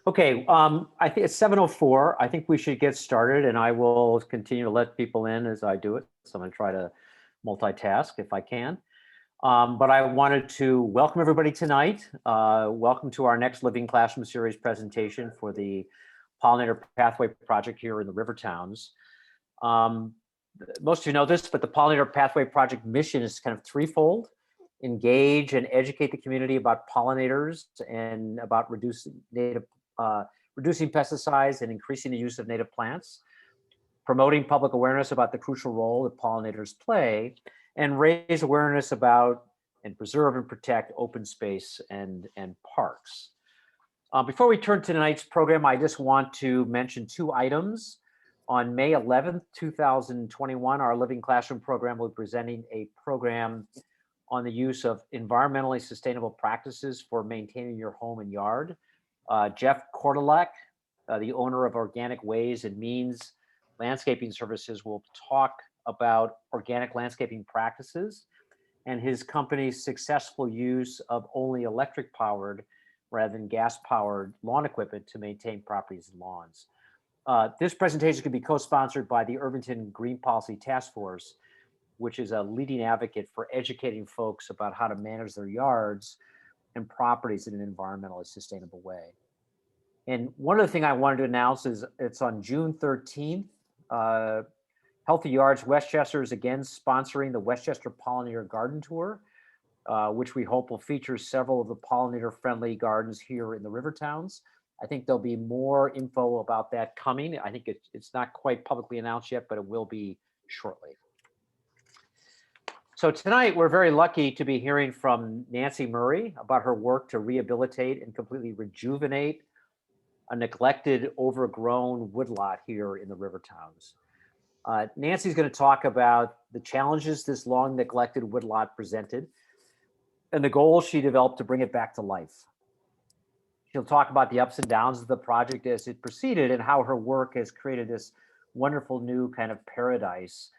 Okay, I think it's 7:04. I think we should get started, and I will continue to let people in as I do it. So I'm going to try to multitask if I can. But I wanted to welcome everybody tonight. Welcome to our next Living Classroom Series presentation for the Pollinator Pathway Project here in the Rivertowns. Most of you know this, but the Pollinator Pathway Project mission is kind of threefold: engage and educate the community about pollinators and about reducing pesticides and increasing the use of native plants, promoting public awareness about the crucial role that pollinators play, and raise awareness about and preserve and protect open space and parks. Before we turn to tonight's program, I just want to mention two items. On May 11th, 2021, our Living Classroom program will be presenting a program on the use of environmentally sustainable practices for maintaining your home and yard. Jeff Kordelek, the owner of Organic Ways and Means Landscaping Services, will talk about organic landscaping practices and his company's successful use of only electric powered rather than gas powered lawn equipment to maintain properties and lawns. This presentation can be co-sponsored by the Irvington Green Policy Task Force, which is a leading advocate for educating folks about how to manage their yards and properties in an environmentally sustainable way. And one other thing I wanted to announce is it's on June 13th. Healthy Yards Westchester is again sponsoring the Westchester Pollinator Garden Tour, which we hope will feature several of the pollinator-friendly gardens here in the Rivertowns. I think there'll be more info about that coming. I think it's not quite publicly announced yet, but it will be shortly. So tonight, we're very lucky to be hearing from Nancy Murray about her work to rehabilitate and completely rejuvenate a neglected, overgrown woodlot here in the Rivertowns. Nancy's going to talk about the challenges this long neglected woodlot presented and the goals she developed to bring it back to life. She'll talk about the ups and downs of the project as it proceeded and how her work has created this wonderful new kind of paradise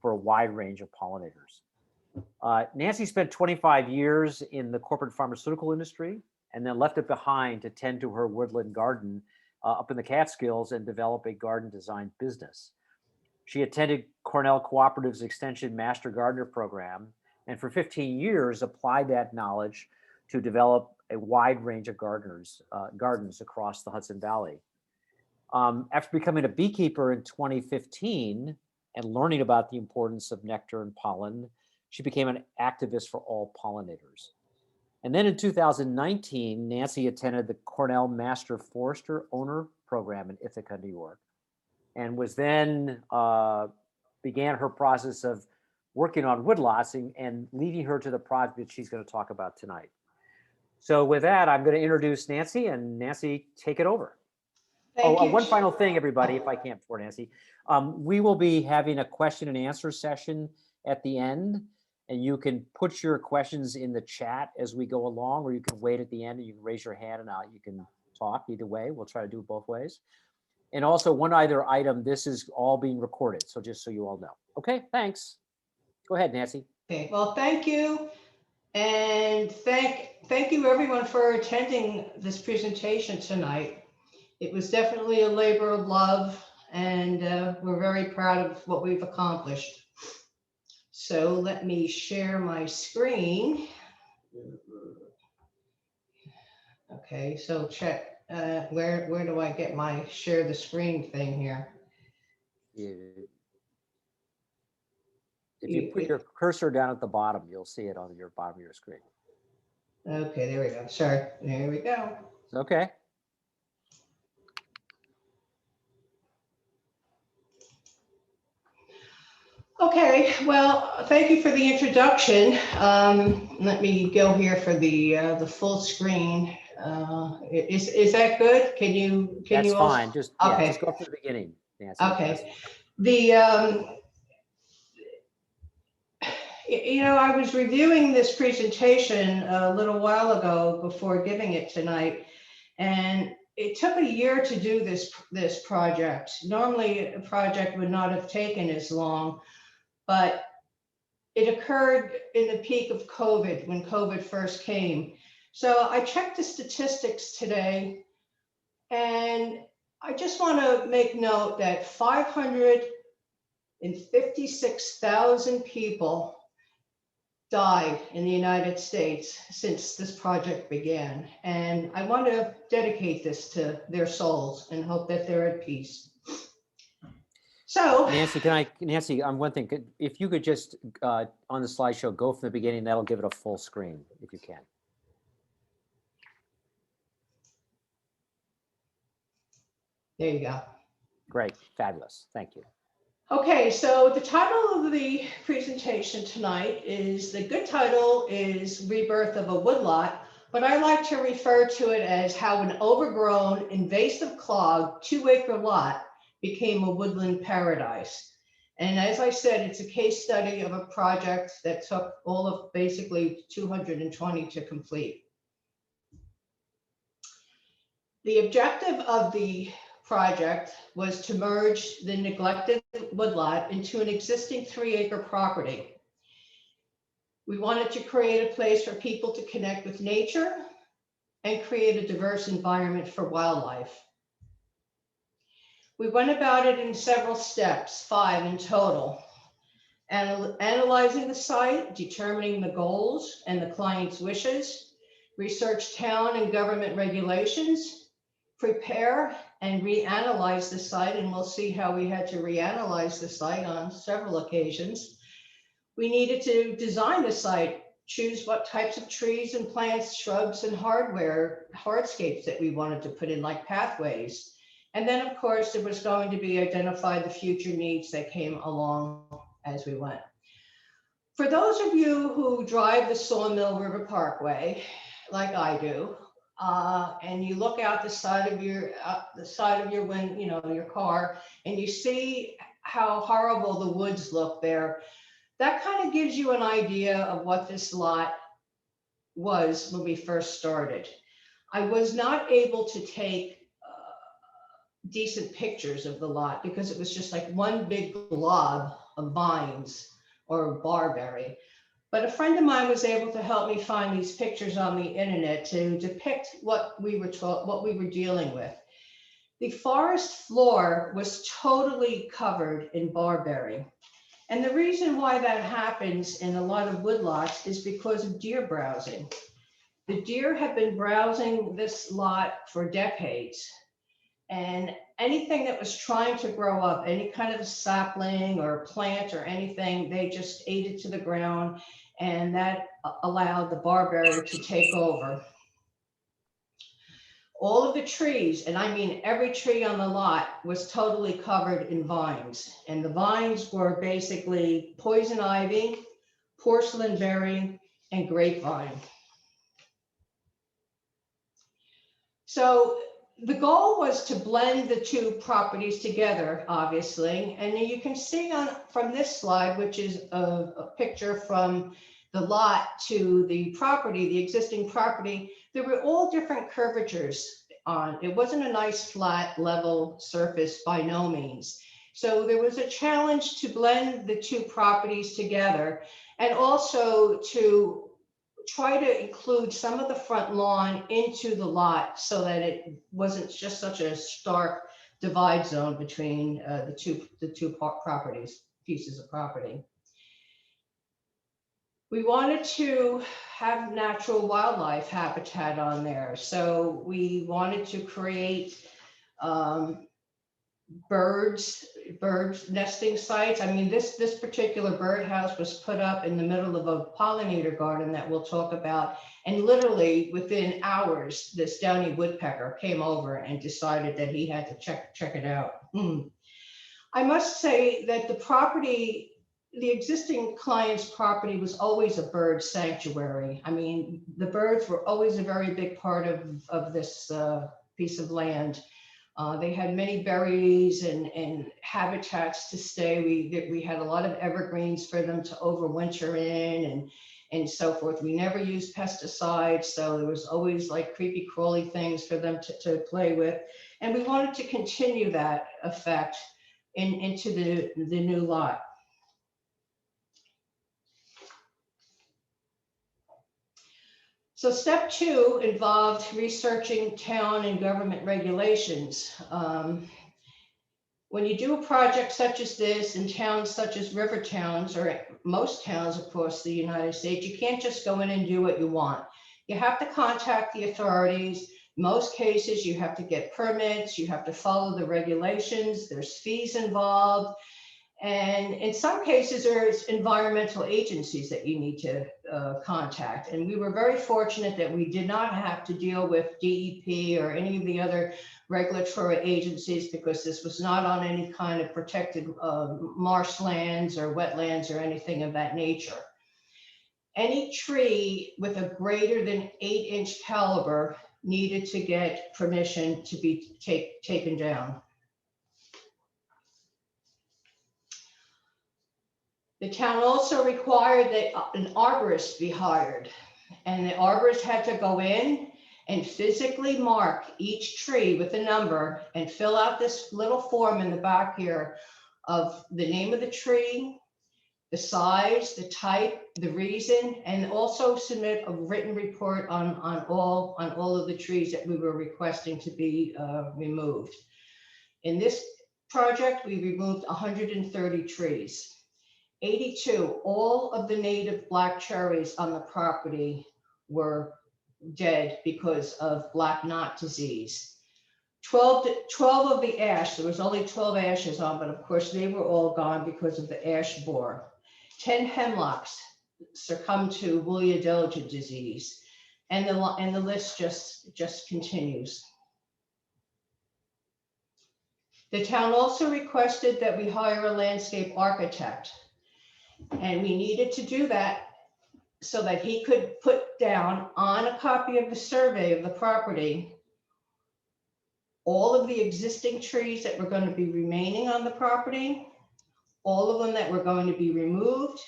for a wide range of pollinators. Nancy spent 25 years in the corporate pharmaceutical industry and then left it behind to tend to her woodland garden up in the Catskills and develop a garden design business. She attended Cornell Cooperative's Extension Master Gardener program, and for 15 years applied that knowledge to develop a wide range of gardens across the Hudson Valley. After becoming a beekeeper in 2015 and learning about the importance of nectar and pollen, she became an activist for all pollinators. And then in 2019, Nancy attended the Cornell Master Forester Owner Program in Ithaca, New York, and was then began her process of working on woodlots and leading her to the project that she's going to talk about tonight. So with that, I'm going to introduce Nancy, and Nancy, take it over. Thank you. One final thing, everybody, if I can, before Nancy. We will be having a question and answer session at the end, and you can put your questions in the chat as we go along, or you can wait at the end and you can raise your hand and you can talk. Either way, we'll try to do it both ways. And also one other item, this is all being recorded, so just so you all know. Okay, thanks. Go ahead, Nancy. Okay, well, thank you. And thank you everyone for attending this presentation tonight. It was definitely a labor of love, and we're very proud of what we've accomplished. So let me share my screen. Okay, so check, where do I get my share the screen thing here? If you put your cursor down at the bottom, you'll see it on your bottom of your screen. Okay, there we go. Sorry, there we go. Okay. Okay, well, thank you for the introduction. Let me go here for the full screen. Is that good? Can you? That's fine. Also, just okay. Just go up to the beginning, Nancy. Okay. You know, I was reviewing this presentation a little while ago before giving it tonight, and it took a year to do this project. Normally, a project would not have taken as long, but it occurred in the peak of COVID, when COVID first came. So I checked the statistics today. And I just want to make note that 556,000 people died in the United States since this project began. And I want to dedicate this to their souls and hope that they're at peace. So Nancy, Nancy, one thing, if you could just, on the slideshow, go from the beginning, that'll give it a full screen, if you can. there you go. Great, fabulous, thank you. Okay, so the title of the presentation tonight is, the good title is Rebirth of a Woodlot, but I like to refer to it as how an overgrown, invasive clog 2-acre lot became a woodland paradise. And as I said, it's a case study of a project that took all of basically 220 to complete. The objective of the project was to merge the neglected woodlot into an existing 3-acre property. We wanted to create a place for people to connect with nature and create a diverse environment for wildlife. We went about it in several steps, 5 in total. Analyzing the site, determining the goals and the client's wishes, research town and government regulations, prepare and reanalyze the site, and we'll see how we had to reanalyze the site on several occasions. We needed to design the site, choose what types of trees and plants, shrubs and hardscapes that we wanted to put in, like pathways. And then of course, there was going to be identify the future needs that came along as we went. For those of you who drive the Sawmill River Parkway, like I do, and you look out the side of your your car, and you see how horrible the woods look there, that kind of gives you an idea of what this lot was when we first started. I was not able to take decent pictures of the lot because it was just like one big glob of vines or barberry. But a friend of mine was able to help me find these pictures on the internet to depict what we were dealing with. The forest floor was totally covered in barberry. And the reason why that happens in a lot of woodlots is because of deer browsing. The deer have been browsing this lot for decades. And anything that was trying to grow up, any kind of sapling or plant or anything, they just ate it to the ground, and that allowed the barberry to take over. All of the trees, and I mean every tree on the lot, was totally covered in vines. And the vines were basically poison ivy, porcelain berry, and grapevine. So the goal was to blend the two properties together, obviously. And you can see from this slide, which is a picture from the lot to the property, the existing property, there were all different curvatures on. It wasn't a nice flat level surface by no means. So there was a challenge to blend the two properties together, and also to try to include some of the front lawn into the lot so that it wasn't just such a stark divide zone between the two properties, pieces of property. We wanted to have natural wildlife habitat on there. So we wanted to create birds nesting sites. I mean, this particular birdhouse was put up in the middle of a pollinator garden that we'll talk about. And literally within hours, this downy woodpecker came over and decided that he had to check it out. I must say that the property, the existing client's property, was always a bird sanctuary. I mean, the birds were always a very big part of this piece of land. They had many berries and habitats to stay. We had a lot of evergreens for them to overwinter in and so forth. We never used pesticides, so there was always like creepy crawly things for them to play with. And we wanted to continue that effect into the new lot. So step 2 involved researching town and government regulations. When you do a project such as this in towns such as Rivertowns, or most towns across the United States, you can't just go in and do what you want. You have to contact the authorities. In most cases, you have to get permits, you have to follow the regulations, there's fees involved. And in some cases, there's environmental agencies that you need to contact. And we were very fortunate that we did not have to deal with DEP or any of the other regulatory agencies, because this was not on any kind of protected marshlands or wetlands or anything of that nature. Any tree with a greater than 8-inch caliber needed to get permission to be taken down. The town also required that an arborist be hired, and the arborist had to go in and physically mark each tree with a number and fill out this little form in the back here of the name of the tree, the size, the type, the reason, and also submit a written report on all of the trees that we were requesting to be removed. In this project, we removed 130 trees. 82, all of the native black cherries on the property were dead because of black knot disease. 12 of the ash, there was only 12 ashes on, but of course they were all gone because of the ash borer. 10 hemlocks succumbed to Woollia diligent disease, and the list just continues. The town also requested that we hire a landscape architect. And we needed to do that so that he could put down on a copy of the survey of the property all of the existing trees that were going to be remaining on the property, all of them that were going to be removed,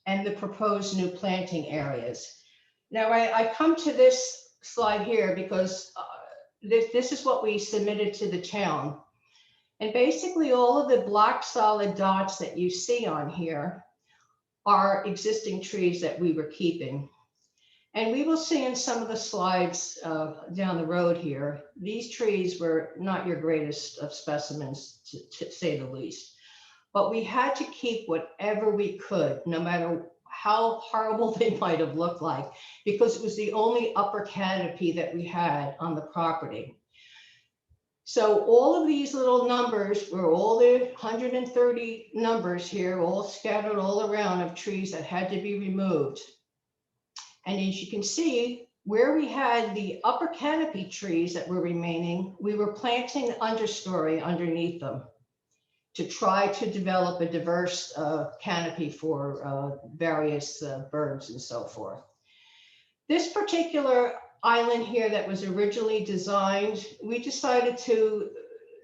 and the proposed new planting areas. Now, I come to this slide here because this is what we submitted to the town. And basically all of the black solid dots that you see on here are existing trees that we were keeping. And we will see in some of the slides down the road here, these trees were not your greatest of specimens, to say the least. But we had to keep whatever we could, no matter how horrible they might have looked like, because it was the only upper canopy that we had on the property. So all of these little numbers were all the 130 numbers here, all scattered all around of trees that had to be removed. And as you can see, where we had the upper canopy trees that were remaining, we were planting understory underneath them to try to develop a diverse canopy for various birds and so forth. This particular island here that was originally designed, we decided to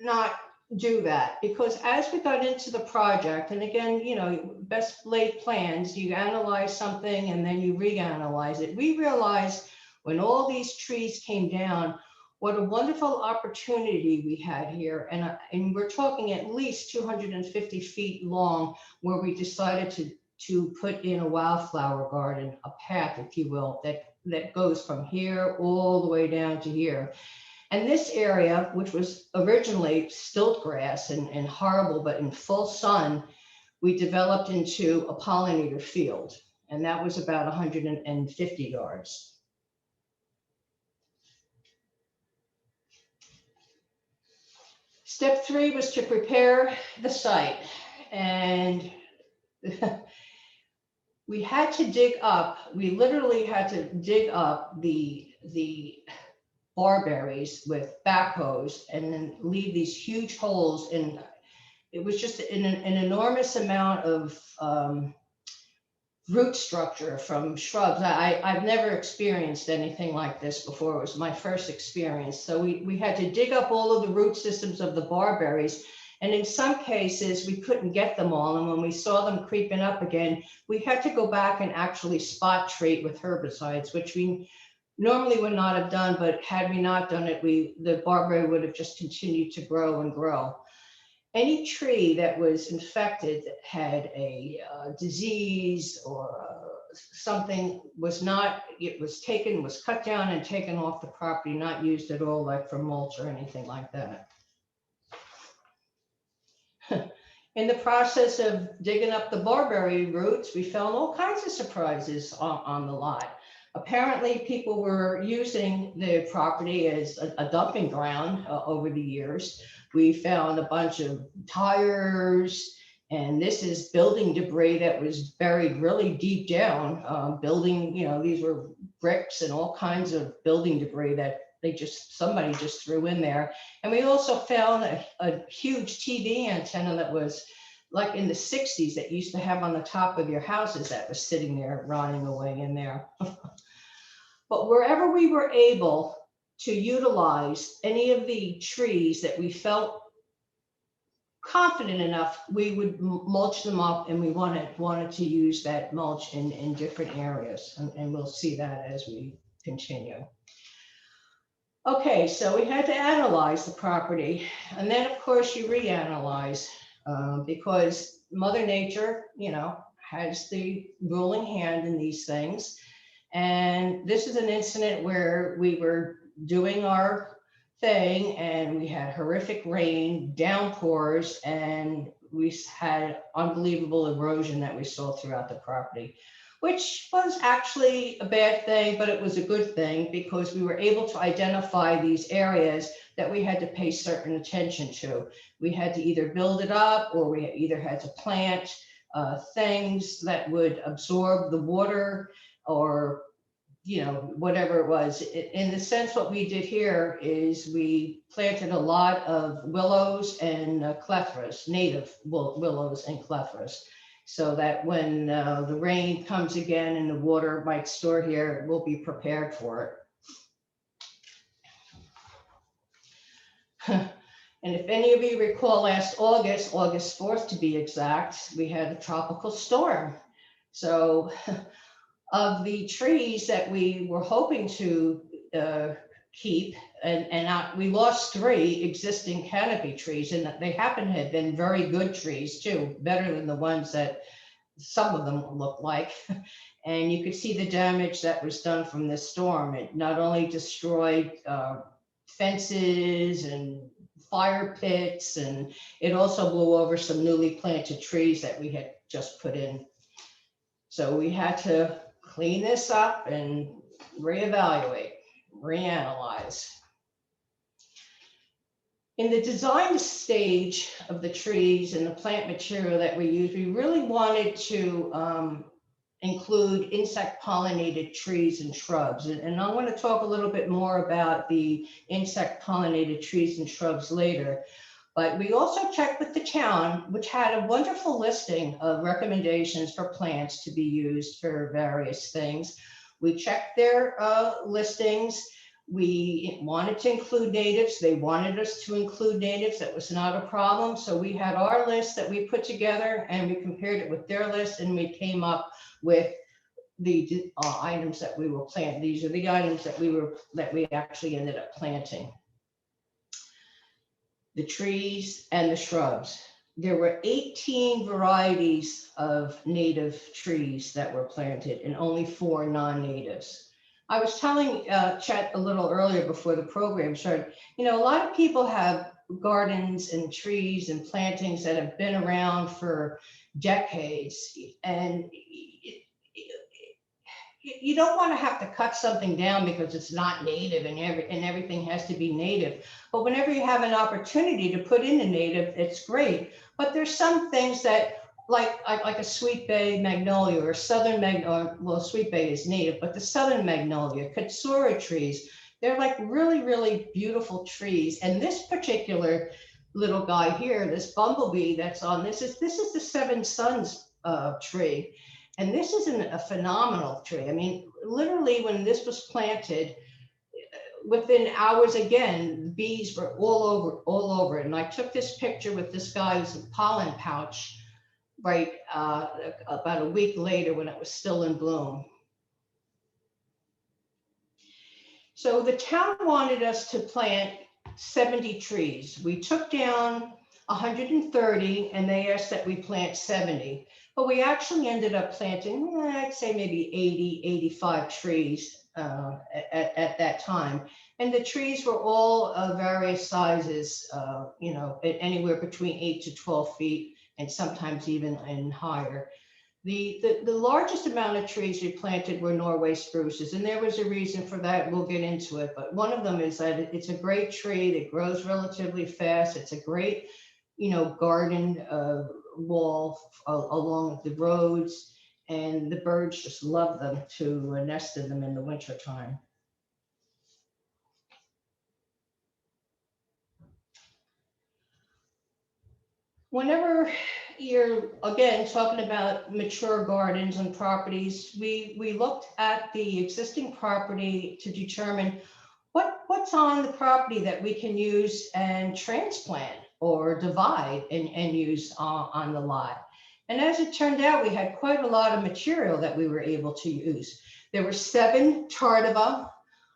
not do that, because as we got into the project, and again, you know, best laid plans, you analyze something and then you reanalyze it. We realized when all these trees came down, what a wonderful opportunity we had here. And we're talking at least 250 feet long, where we decided to put in a wildflower garden, a path, if you will, that goes from here all the way down to here. And this area, which was originally stilt grass and horrible, but in full sun, we developed into a pollinator field. And that was about 150 yards. Step 3 was to prepare the site. And we had to dig up, we literally had to dig up the barberries with backhoes and then leave these huge holes. And it was just an enormous amount of root structure from shrubs. I've never experienced anything like this before. It was my first experience. So we had to dig up all of the root systems of the barberries. And in some cases, we couldn't get them all. And when we saw them creeping up again, we had to go back and actually spot treat with herbicides, which we normally would not have done. But had we not done it, the barberry would have just continued to grow and grow. Any tree that was infected, that had a disease or something was not, it was taken, was cut down and taken off the property, not used at all, like for mulch or anything like that. In the process of digging up the barberry roots, we found all kinds of surprises on the lot. Apparently, people were using the property as a dumping ground over the years. We found a bunch of tires, and this is building debris that was buried really deep down. Building, you know, these were bricks and all kinds of building debris that somebody just threw in there. And we also found a huge TV antenna that was like in the 60s that used to have on the top of your houses that was sitting there rotting away in there. But wherever we were able to utilize any of the trees that we felt confident enough, we would mulch them up, and we wanted to use that mulch in different areas. And we'll see that as we continue. Okay, so we had to analyze the property, and then of course you reanalyze because Mother Nature, you know, has the ruling hand in these things. And this is an incident where we were doing our thing and we had horrific rain, downpours, and we had unbelievable erosion that we saw throughout the property, which was actually a bad thing, but it was a good thing because we were able to identify these areas that we had to pay certain attention to. We had to either build it up, or we either had to plant things that would absorb the water, or, you know, whatever it was. In the sense, what we did here is we planted a lot of willows and clethras, native willows and clethras, so that when the rain comes again and the water might store here, we'll be prepared for it. And if any of you recall last August 4th to be exact, we had a tropical storm. So of the trees that we were hoping to keep, we lost 3 existing canopy trees, and they happen to have been very good trees too, better than the ones that some of them look like. And you could see the damage that was done from this storm. It not only destroyed fences and fire pits, and it also blew over some newly planted trees that we had just put in. So we had to clean this up and reevaluate, reanalyze. In the design stage of the trees and the plant material that we use, we really wanted to include insect pollinated trees and shrubs. And I want to talk a little bit more about the insect pollinated trees and shrubs later. But we also checked with the town, which had a wonderful listing of recommendations for plants to be used for various things. We checked their listings. We wanted to include natives. They wanted us to include natives. That was not a problem. So we had our list that we put together, and we compared it with their list, and we came up with the items that we will plant. These are the items that we actually ended up planting. The trees and the shrubs. There were 18 varieties of native trees that were planted and only 4 non-natives. I was telling Chet a little earlier before the program started, you know, a lot of people have gardens and trees and plantings that have been around for decades, and you don't want to have to cut something down because it's not native and everything has to be native. But whenever you have an opportunity to put in a native, it's great. But there's some things that, like a sweet bay magnolia or southern magnolia, well, sweet bay is native, but the southern magnolia, katsura trees, they're like really, really beautiful trees. And this particular little guy here, this bumblebee that's on, this is the Seven Suns tree. And this is a phenomenal tree. I mean, literally when this was planted, within hours, again, bees were all over it. And I took this picture with this guy's pollen pouch, right, about a week later when it was still in bloom. So the town wanted us to plant 70 trees. We took down 130, and they asked that we plant 70. But we actually ended up planting, I'd say maybe 80, 85 trees at that time. And the trees were all various sizes, you know, anywhere between 8 to 12 feet and sometimes even and higher. The largest amount of trees we planted were Norway spruces, and there was a reason for that. We'll get into it, but one of them is that it's a great tree that grows relatively fast. It's a great, you know, garden wall along the roads, and the birds just love them to nest in them in the wintertime. Whenever you're, again, talking about mature gardens and properties, we looked at the existing property to determine what's on the property that we can use and transplant or divide and use on the lot. And as it turned out, we had quite a lot of material that we were able to use. There were 7 tardiva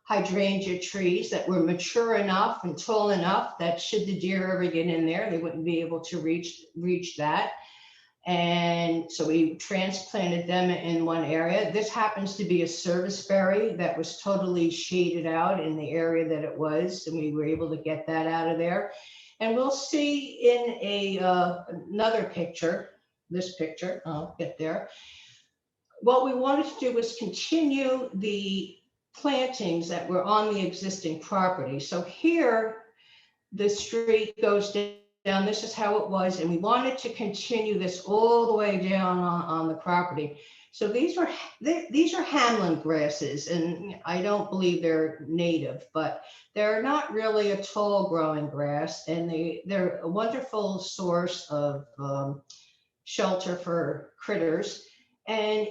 hydrangea trees that were mature enough and tall enough that should the deer ever get in there, they wouldn't be able to reach that. And so we transplanted them in one area. This happens to be a serviceberry that was totally shaded out in the area that it was, and we were able to get that out of there. And we'll see in another picture, this picture, I'll get there. What we wanted to do was continue the plantings that were on the existing property. So here, the street goes down. This is how it was, and we wanted to continue this all the way down on the property. So these are Hamlin grasses, and I don't believe they're native, but they're not really a tall growing grass, and they're a wonderful source of shelter for critters. And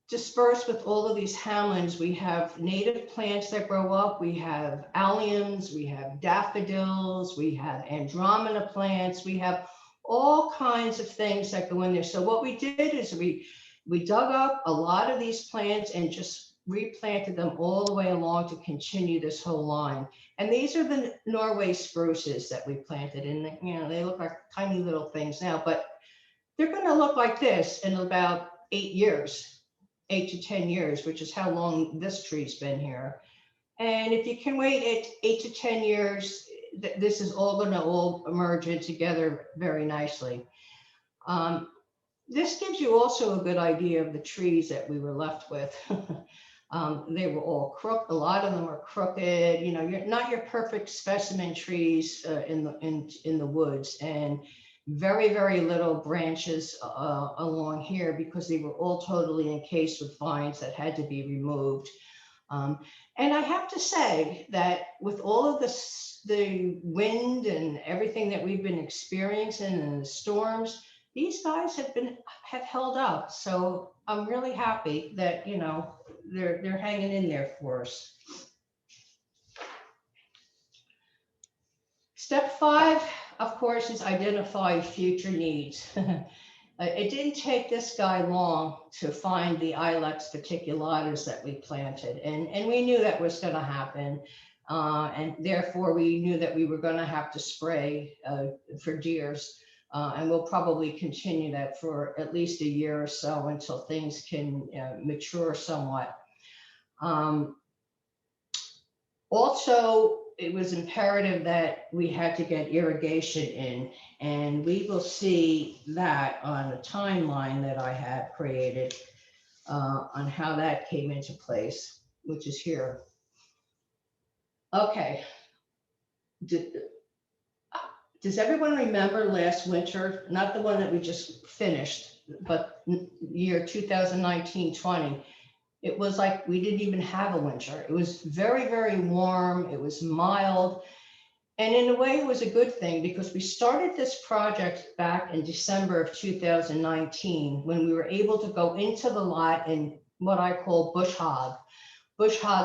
dispersed with all of these hamlins, we have native plants that grow up. We have alliums, we have daffodils, we have andromeda plants, we have all kinds of things that go in there. So what we did is we dug up a lot of these plants and just replanted them all the way along to continue this whole line. And these are the Norway spruces that we planted, and you know, they look like tiny little things now, but they're going to look like this in about 8 years. 8 to 10 years, which is how long this tree's been here. And if you can wait 8 to 10 years, this is all going to all merge in together very nicely. This gives you also a good idea of the trees that we were left with. They were all crooked. A lot of them are crooked. You know, you're not your perfect specimen trees in the woods, and very, very little branches along here because they were all totally encased with vines that had to be removed. And I have to say that with all of the wind and everything that we've been experiencing and the storms, these guys have held up. So I'm really happy that, you know, they're hanging in there for us. Step 5, of course, is identify future needs. It didn't take this guy long to find the Ilex verticulatus that we planted, and we knew that was going to happen, and therefore we knew that we were going to have to spray for deers, and we'll probably continue that for at least a year or so until things can mature somewhat. Also, it was imperative that we had to get irrigation in, and we will see that on a timeline that I have created on how that came into place, which is here. Okay. Does everyone remember last winter? Not the one that we just finished, but year 2019-20. It was like we didn't even have a winter. It was very, very warm. It was mild. And in a way, it was a good thing because we started this project back in December of 2019 when we were able to go into the lot and what I call bush hog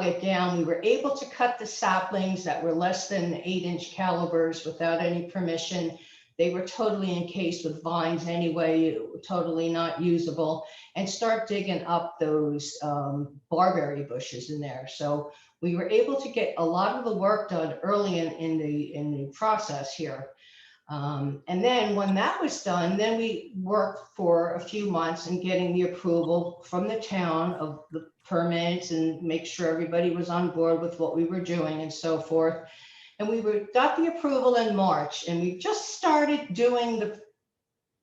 it down. We were able to cut the saplings that were less than 8-inch calibers without any permission. They were totally encased with vines anyway, totally not usable, and start digging up those barberry bushes in there. So we were able to get a lot of the work done early in the process here. And then when that was done, then we worked for a few months in getting the approval from the town of the permits and make sure everybody was on board with what we were doing and so forth. And we got the approval in March, and we just started doing the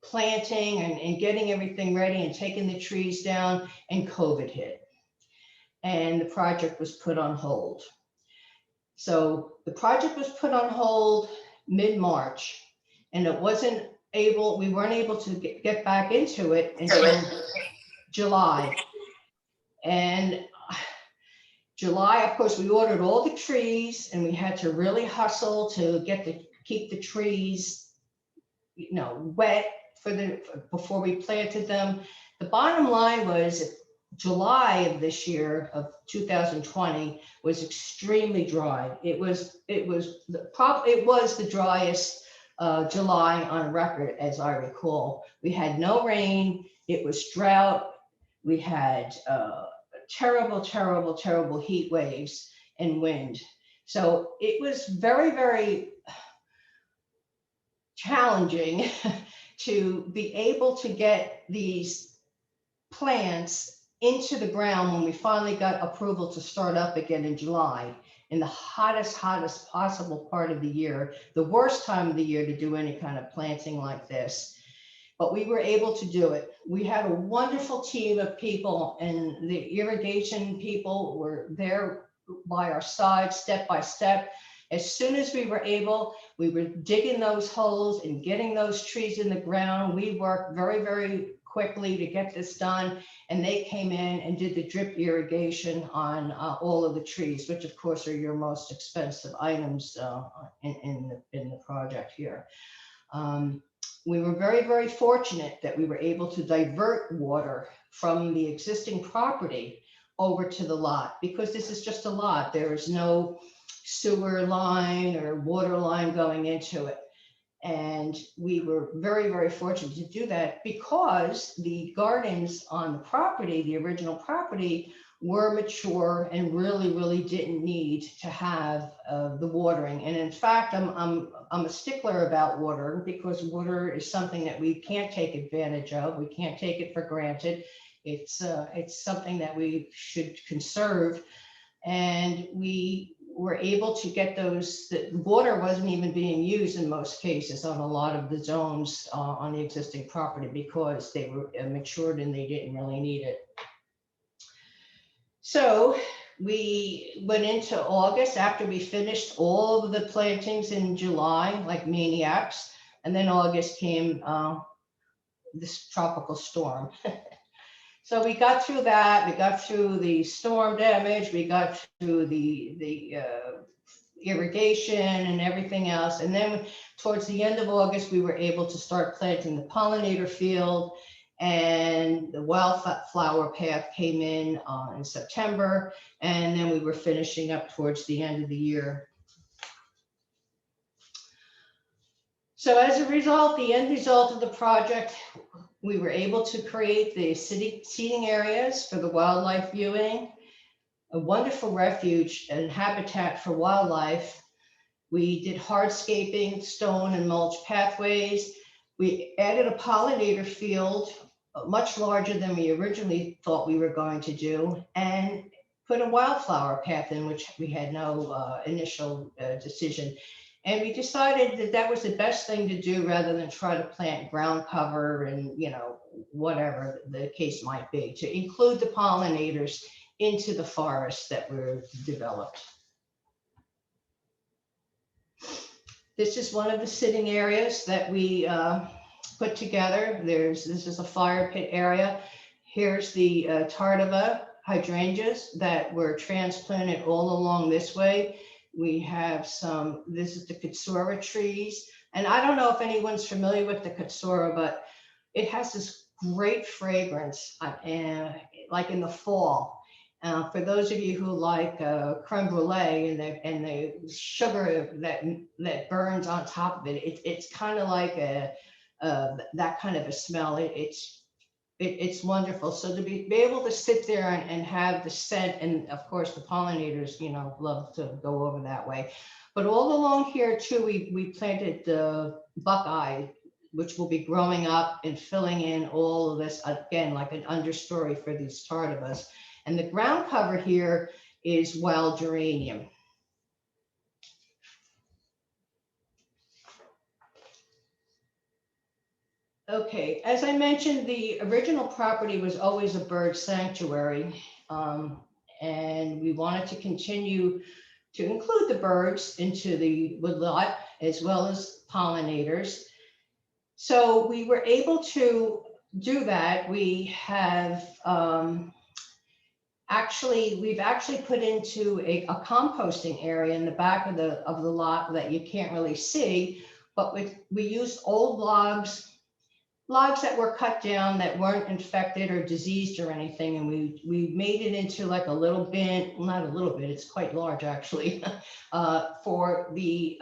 planting and getting everything ready and taking the trees down, and COVID hit. And the project was put on hold. So the project was put on hold mid-March, and we weren't able to get back into it until July. And July, of course, we ordered all the trees, and we had to really hustle to keep the trees, wet before we planted them. The bottom line was July of this year of 2020 was extremely dry. It was the driest July on record, as I recall. We had no rain. It was drought. We had terrible heat waves and wind. So it was very, very challenging to be able to get these plants into the ground when we finally got approval to start up again in July, in the hottest possible part of the year, the worst time of the year to do any kind of planting like this. But we were able to do it. We had a wonderful team of people, and the irrigation people were there by our side, step by step. As soon as we were able, we were digging those holes and getting those trees in the ground. We worked very, very quickly to get this done, and they came in and did the drip irrigation on all of the trees, which of course are your most expensive items in the project here. We were very, very fortunate that we were able to divert water from the existing property over to the lot, because this is just a lot. There is no sewer line or water line going into it. And we were very, very fortunate to do that, because the gardens on the property, the original property, were mature and really, really didn't need to have the watering. And in fact, I'm a stickler about water, because water is something that we can't take advantage of. We can't take it for granted. It's something that we should conserve. And we were able to get those. The water wasn't even being used in most cases on a lot of the zones on the existing property, because they were matured and they didn't really need it. So we went into August after we finished all of the plantings in July like maniacs, and then August came this tropical storm. So we got through that. We got through the storm damage. We got through the irrigation and everything else. And then towards the end of August, we were able to start planting the pollinator field, and the wildflower path came in September. And then we were finishing up towards the end of the year. So as a result, the end result of the project, we were able to create the seating areas for the wildlife viewing, a wonderful refuge and habitat for wildlife. We did hardscaping, stone and mulch pathways. We added a pollinator field, much larger than we originally thought we were going to do, and put a wildflower path in, which we had no initial decision. And we decided that that was the best thing to do, rather than try to plant ground cover and, whatever the case might be, to include the pollinators into the forests that were developed. This is one of the sitting areas that we put together. This is a fire pit area. Here's the tardiva hydrangeas that were transplanted all along this way. We have this is the katsura trees. And I don't know if anyone's familiar with the katsura, but it has this great fragrance, like in the fall. For those of you who like creme brulee and the sugar that burns on top of it, it's kind of like that kind of a smell. It's It's wonderful. So to be able to sit there and have the scent, and of course the pollinators, you know, love to go over that way. But all along here too, we planted the buckeye, which will be growing up and filling in all of this, again, like an understory for these tardimas. And the ground cover here is wild geranium. Okay, as I mentioned, the original property was always a bird sanctuary. And we wanted to continue to include the birds into the woodlot as well as pollinators. So we were able to do that. We have we've actually put into a composting area in the back of the lot that you can't really see, but we used old logs that were cut down that weren't infected or diseased or anything, and we made it into like a little bin, well, not a little bit, it's quite large actually, for the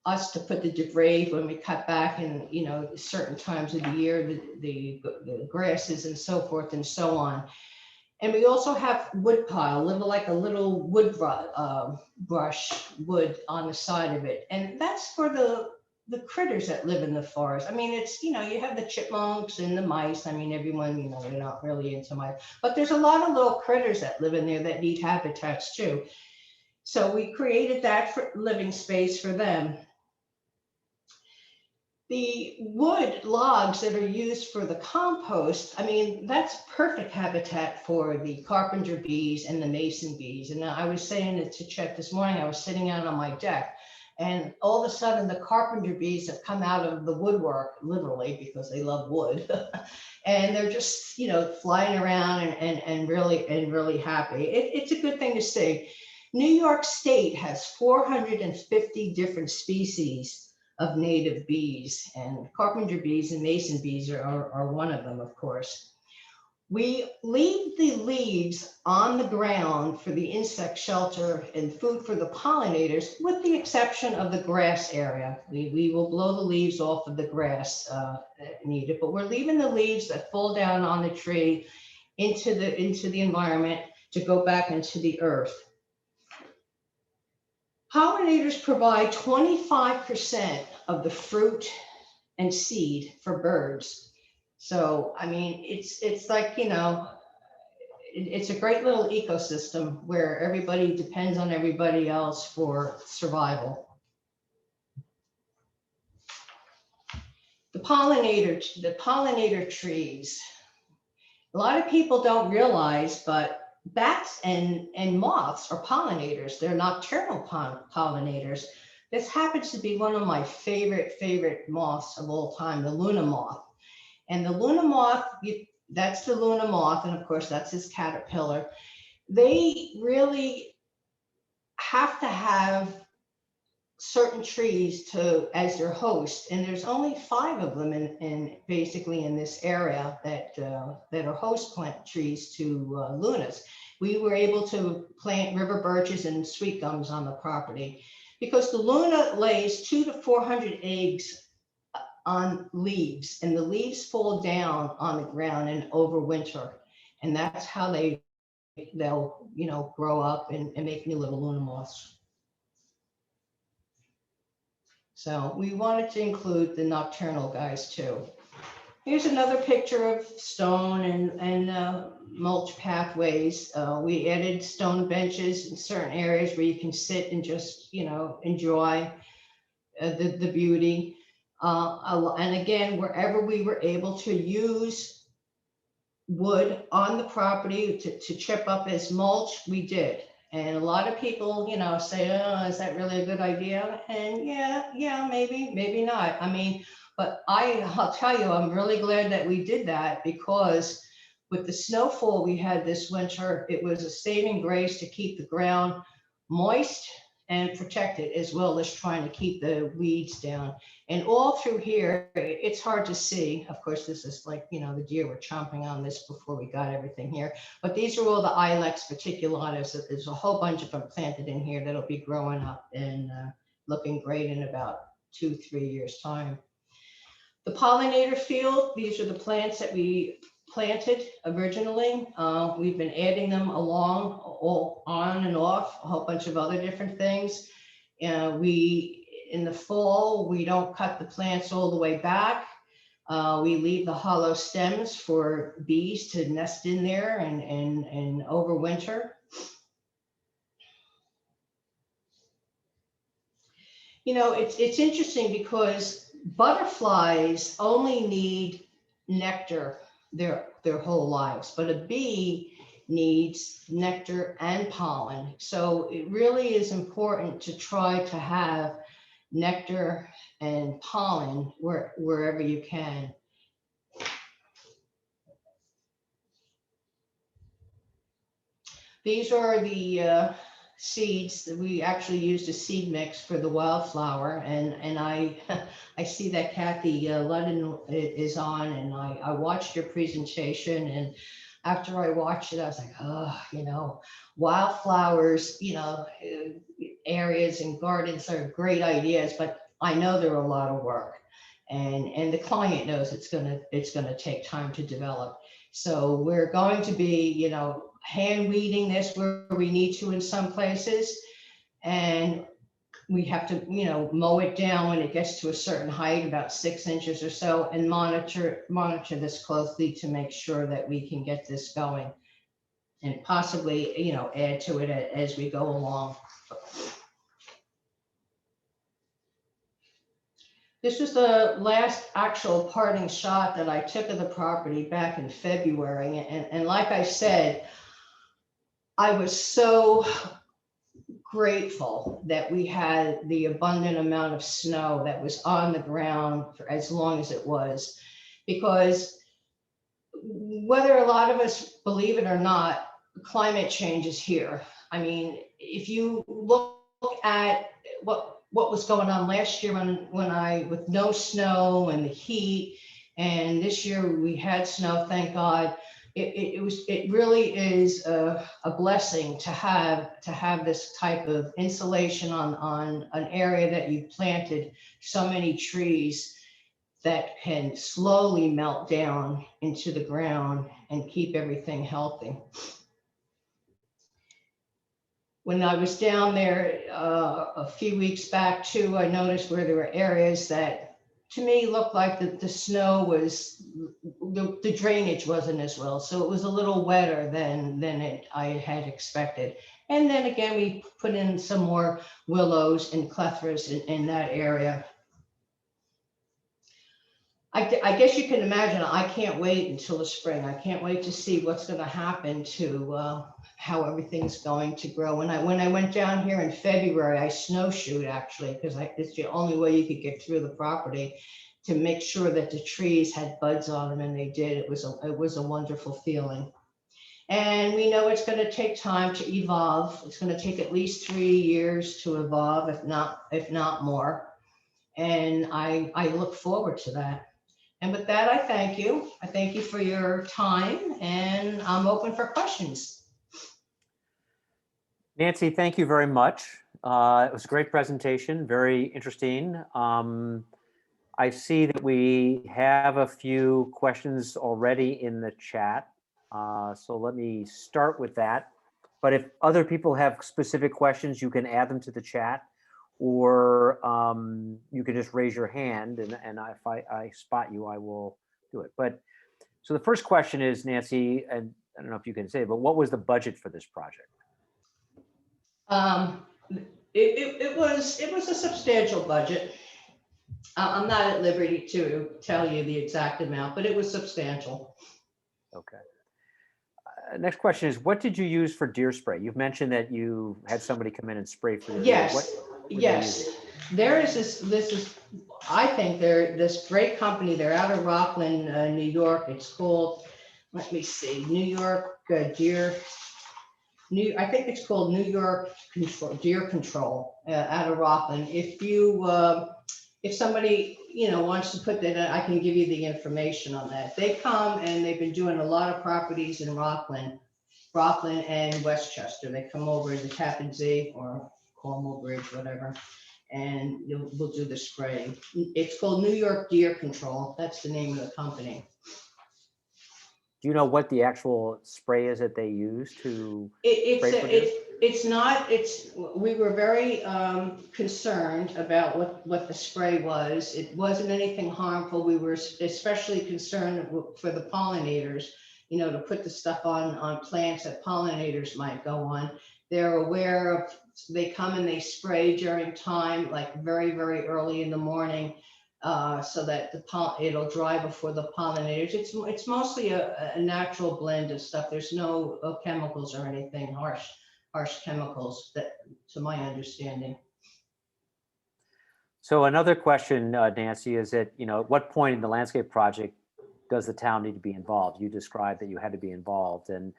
us to put the debris when we cut back in, you know, certain times of the year, the grasses and so forth and so on. And we also have wood pile, like a little wood brush wood on the side of it, and that's for the critters that live in the forest. I mean, it's, you know, you have the chipmunks and the mice. I mean, everyone, you know, they're not really into mice, but there's a lot of little critters that live in there that need habitats too. So we created that for living space for them. The wood logs that are used for the compost, I mean, that's perfect habitat for the carpenter bees and the mason bees. And I was saying it to Chet this morning, I was sitting out on my deck, and all of a sudden the carpenter bees have come out of the woodwork, literally, because they love wood. And they're just, you know, flying around and really happy. It's a good thing to see. New York State has 450 different species of native bees, and carpenter bees and mason bees are one of them, of course. We leave the leaves on the ground for the insect shelter and food for the pollinators, with the exception of the grass area. We will blow the leaves off of the grass needed, but we're leaving the leaves that fall down on the tree into the environment to go back into the earth. Pollinators provide 25% of the fruit and seed for birds. So, I mean, it's like, you know, it's a great little ecosystem where everybody depends on everybody else for survival. The pollinator trees. A lot of people don't realize, but bats and moths are pollinators. They're nocturnal pollinators. This happens to be one of my favorite moths of all time, the Luna moth. And the Luna moth, that's the Luna moth, and of course that's his caterpillar. They really have to have certain trees as their host, and there's only 5 of them in basically in this area that are host plant trees to Lunas. We were able to plant river birches and sweet gums on the property because the Luna lays 200 to 400 eggs on leaves, and the leaves fall down on the ground and overwinter, and that's how they'll, you know, grow up and make new little Luna moths. So we wanted to include the nocturnal guys too. Here's another picture of stone and mulch pathways. We added stone benches in certain areas where you can sit and just, you know, enjoy the beauty. And again, wherever we were able to use wood on the property to chip up as mulch, we did. And a lot of people, you know, say, oh, is that really a good idea? And yeah, maybe not. I mean, but I'll tell you, I'm really glad that we did that, because with the snowfall we had this winter, it was a saving grace to keep the ground moist and protected, as well as trying to keep the weeds down. And all through here, it's hard to see. Of course, this is like, you know, the deer were chomping on this before we got everything here. But these are all the Ilex peticulatus. There's a whole bunch of them planted in here that'll be growing up and looking great in about 2-3 years' time. The pollinator field, these are the plants that we planted originally. We've been adding them along, all on and off, a whole bunch of other different things. In the fall, we don't cut the plants all the way back. We leave the hollow stems for bees to nest in there and overwinter. You know, it's interesting because butterflies only need nectar their whole lives, but a bee needs nectar and pollen. So it really is important to try to have nectar and pollen wherever you can. These are the seeds that we actually used a seed mix for the wildflower, and I I see that Kathy London is on, and I watched your presentation, and after I watched it, I was like, oh, you know, wildflowers, you know, areas and gardens are great ideas, but I know they're a lot of work, and the client knows it's gonna take time to develop. So we're going to be, you know, hand weeding this where we need to in some places, and we have to, you know, mow it down when it gets to a certain height, about 6 inches or so, and monitor this closely to make sure that we can get this going, and possibly, you know, add to it as we go along. This was the last actual parting shot that I took of the property back in February, and like I said, I was so grateful that we had the abundant amount of snow that was on the ground for as long as it was, because whether a lot of us believe it or not, climate change is here. I mean, if you look at what was going on last year with no snow and the heat, and this year we had snow, thank God. It really is a blessing to have this type of insulation on an area that you planted so many trees that can slowly melt down into the ground and keep everything healthy. When I was down there a few weeks back too, I noticed where there were areas that to me looked like the snow was, the drainage wasn't as well. So it was a little wetter than I had expected. And then again, we put in some more willows and clethras in that area. I guess you can imagine, I can't wait until the spring. I can't wait to see what's going to happen to how everything's going to grow. When I went down here in February, I snowshoed actually, because it's the only way you could get through the property, to make sure that the trees had buds on them, and they did. It was a wonderful feeling. And we know it's going to take time to evolve. It's going to take at least 3 years to evolve, if not more. And I look forward to that. And with that, I thank you. I thank you for your time, and I'm open for questions. Nancy, thank you very much. It was a great presentation, very interesting. I see that we have a few questions already in the chat. So let me start with that. But if other people have specific questions, you can add them to the chat, or you can just raise your hand, and if I spot you, I will do it. But so the first question is, Nancy, and I don't know if you can say, but what was the budget for this project? It was a substantial budget. I'm not at liberty to tell you the exact amount, but it was substantial. Okay. Next question is, what did you use for deer spray? You've mentioned that you had somebody come in and spray for the deer. Yes, yes. There is this I think this great company. They're out of Rockland, New York. It's called, let me see, New York Deer. I think it's called New York Deer Control out of Rockland. If somebody wants to put that, I can give you the information on that. They come and they've been doing a lot of properties in Rockland and Westchester. They come over to Tappan Zee or Cornwall Bridge, whatever, and we'll do the spraying. It's called New York Deer Control. That's the name of the company. Do you know what the actual spray is that they use to spray for deer? We were very concerned about what the spray was. It wasn't anything harmful. We were especially concerned for the pollinators, to put the stuff on plants that pollinators might go on. They're aware of, they come and they spray during time, like very, very early in the morning, so that it'll dry before the pollinators. It's mostly a natural blend of stuff. There's no chemicals or anything harsh chemicals, that, to my understanding. So another question, Nancy, is that, at what point in the landscape project does the town need to be involved? You described that you had to be involved, and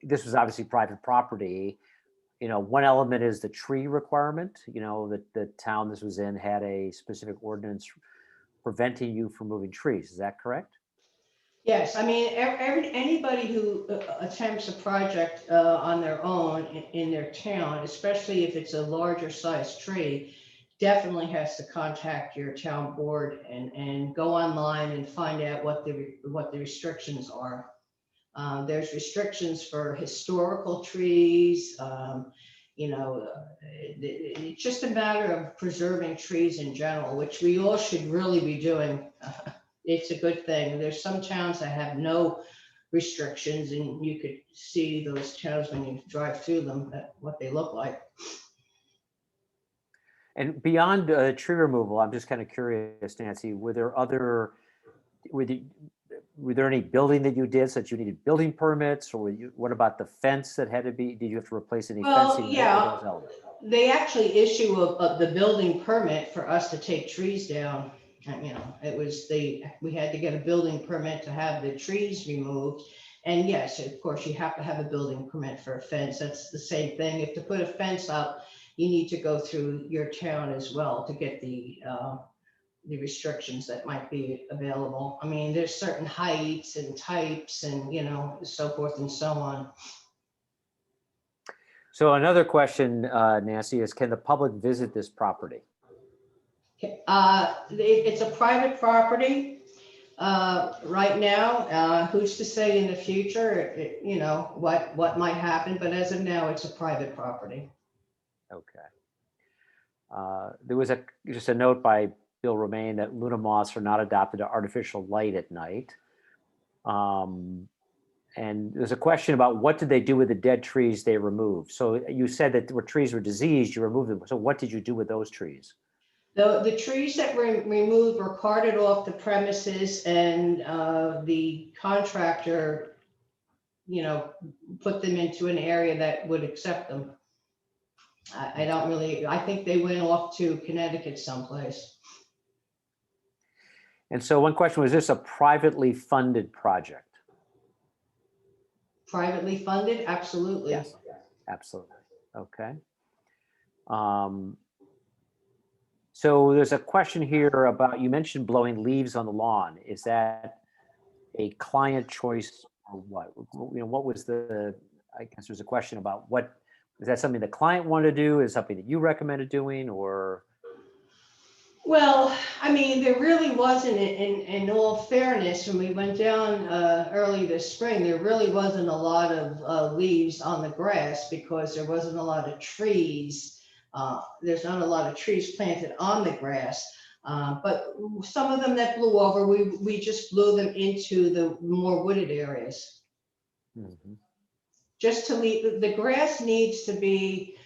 this was obviously private property. One element is the tree requirement. That the town this was in had a specific ordinance preventing you from moving trees. Is that correct? Yes, I mean, anybody who attempts a project on their own in their town, especially if it's a larger size tree, definitely has to contact your town board and go online and find out what the restrictions are. There's restrictions for historical trees. It's just a matter of preserving trees in general, which we all should really be doing. It's a good thing. There's some towns that have no restrictions, and you could see those towns when you drive through them, what they look like. And beyond tree removal, I'm just kind of curious, Nancy, were there any building that you did so that you needed building permits, or what about the fence that had to be, did you have to replace any fencing? Well, yeah, they actually issue the building permit for us to take trees down. We had to get a building permit to have the trees removed. And yes, of course, you have to have a building permit for a fence. That's the same thing. If to put a fence up, you need to go through your town as well to get the restrictions that might be available. I mean, there's certain heights and types and, so forth and so on. So another question, Nancy, is can the public visit this property? It's a private property right now. Who's to say in the future, what might happen, but as of now, it's a private property. Okay. There was just a note by Bill Romaine that Luna moths are not adapted to artificial light at night. And there's a question about what did they do with the dead trees they removed? So you said that where trees were diseased, you removed them. So what did you do with those trees? The trees that were removed were carted off the premises, and the contractor, put them into an area that would accept them. I think they went off to Connecticut someplace. And so one question, was this a privately funded project? Privately funded? Absolutely. Yes, absolutely. Okay. So there's a question here about, you mentioned blowing leaves on the lawn. Is that a client choice or what? What was I guess there's a question about is that something the client wanted to do? Is something that you recommended doing, or? Well, I mean, there really wasn't, in all fairness, when we went down early this spring, there really wasn't a lot of leaves on the grass because there wasn't a lot of trees. There's not a lot of trees planted on the grass, but some of them that blew over, we just blew them into the more wooded areas. Mm-hmm. Just to leave, the grass needs to be,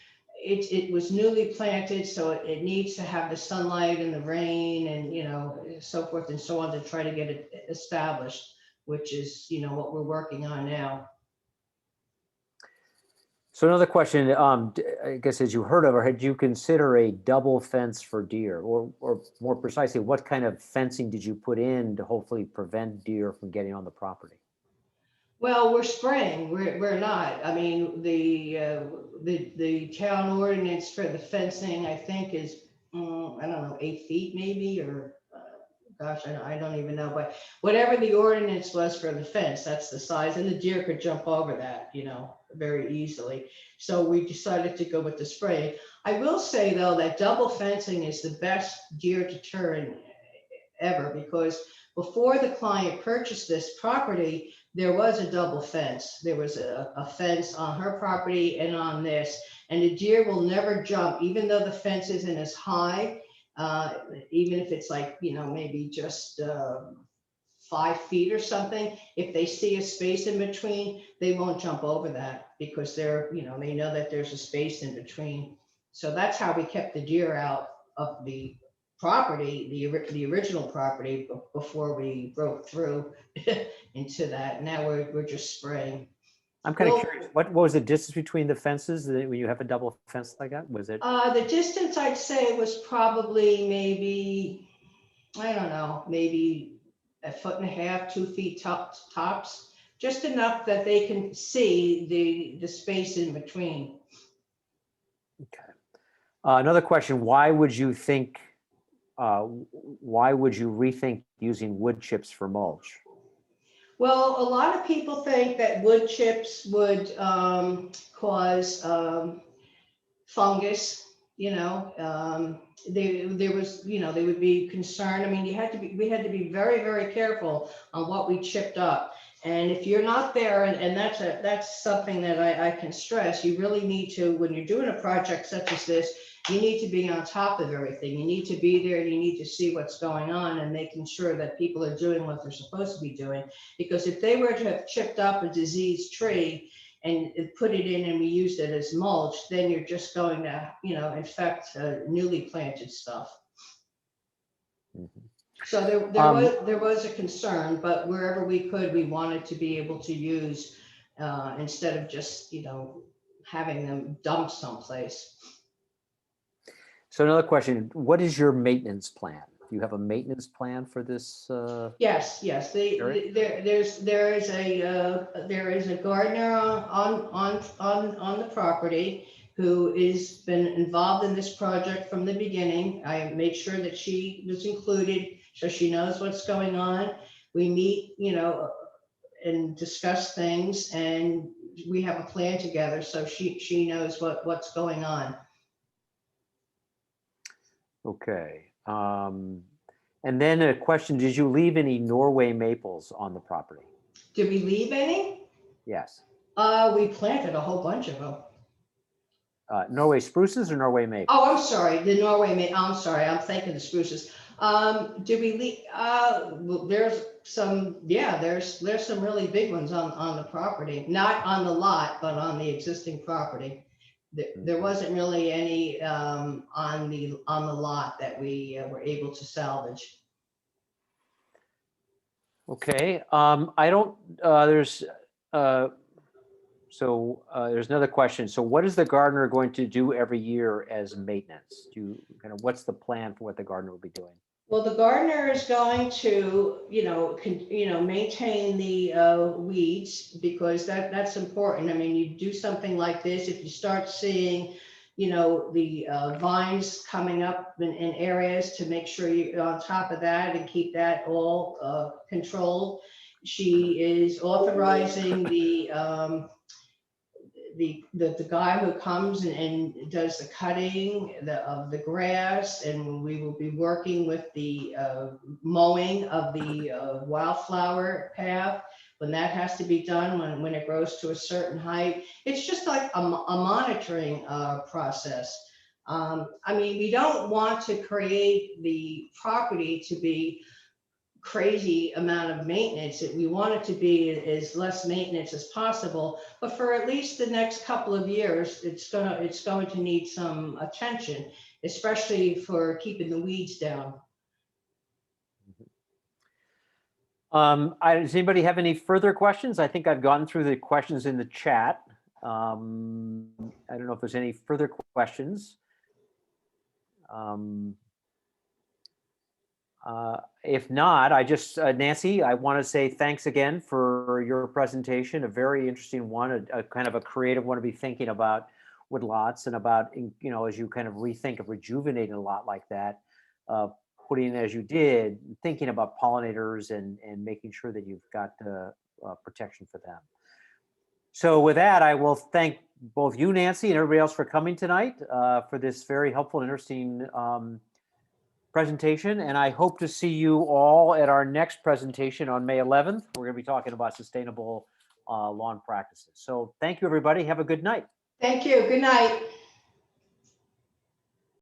it was newly planted, so it needs to have the sunlight and the rain and, so forth and so on to try to get it established, which is, what we're working on now. So another question, I guess, as you heard of, or had you consider a double fence for deer, or more precisely, what kind of fencing did you put in to hopefully prevent deer from getting on the property? Well, we're spraying. We're not. I mean, the town ordinance for the fencing, I think, is I don't know, 8 feet maybe, or gosh, I don't even know. But whatever the ordinance was for the fence, that's the size, and the deer could jump over that. very easily. So we decided to go with the spray. I will say though that double fencing is the best deer deterrent ever, because before the client purchased this property, there was a double fence. There was a fence on her property and on this, and the deer will never jump, even though the fence isn't as high, even if it's like, maybe just 5 feet or something. If they see a space in between, they won't jump over that because they know that there's a space in between. So that's how we kept the deer out of the property, the original property, before we broke through into that. Now we're just spraying. I'm kind of Well, curious, what was the distance between the fences when you have a double fence like that? Was it? the distance I'd say was probably maybe, I don't know, maybe 1.5 feet, 2 feet tops, just enough that they can see the space in between. Okay. Another question, why would you rethink using wood chips for mulch? Well, a lot of people think that wood chips would cause fungus. There was, they would be concerned. I mean, we had to be very, very careful on what we chipped up. And if you're not there, and that's something that I can stress, you really need to, when you're doing a project such as this, you need to be on top of everything. You need to be there, and you need to see what's going on and making sure that people are doing what they're supposed to be doing. Because if they were to have chipped up a diseased tree and put it in and we used it as mulch, then you're just going to, infect newly planted stuff. Mm-hmm. So there was a concern, but wherever we could, we wanted to be able to use instead of just, having them dumped someplace. So another question, what is your maintenance plan? Do you have a maintenance plan for this? Yes. There is a gardener on the property who has been involved in this project from the beginning. I made sure that she was included so she knows what's going on. We meet, and discuss things, and we have a plan together, so she knows what's going on. Okay. And then a question, did you leave any Norway maples on the property? Did we leave any? Yes. We planted a whole bunch of them. Norway spruces or Norway maples? Oh, I'm sorry, the Norway maple. I'm sorry, I'm thinking the spruces. Did we leave? Well, there's some, there's some really big ones on the property, not on the lot, but on the existing property. There wasn't really any on the lot that we were able to salvage. Okay. I don't. There's another question. So, what is the gardener going to do every year as maintenance? What's the plan for what the gardener will be doing? Well, the gardener is going to, maintain the weeds, because that's important. I mean, you do something like this, if you start seeing, the vines coming up in areas, to make sure you're on top of that and keep that all controlled. She is authorizing the guy who comes and does the cutting of the grass, and we will be working with the mowing of the wildflower path when that has to be done, when it grows to a certain height. It's just like a monitoring process. I mean, we don't want to create the property to be crazy amount of maintenance. We want it to be as less maintenance as possible, but for at least the next couple of years, it's going to need some attention, especially for keeping the weeds down. Does anybody have any further questions? I think I've gone through the questions in the chat. I don't know if there's any further questions. If not, Nancy, I want to say thanks again for your presentation, a very interesting one, a kind of a creative one to be thinking about woodlots and about, as you kind of rethink of rejuvenating a lot like that, putting as you did, thinking about pollinators and making sure that you've got protection for them. So with that, I will thank both you, Nancy, and everybody else for coming tonight for this very helpful and interesting presentation. And I hope to see you all at our next presentation on May 11th. We're going to be talking about sustainable lawn practices. So thank you, everybody. Have a good night. Thank you. Good night.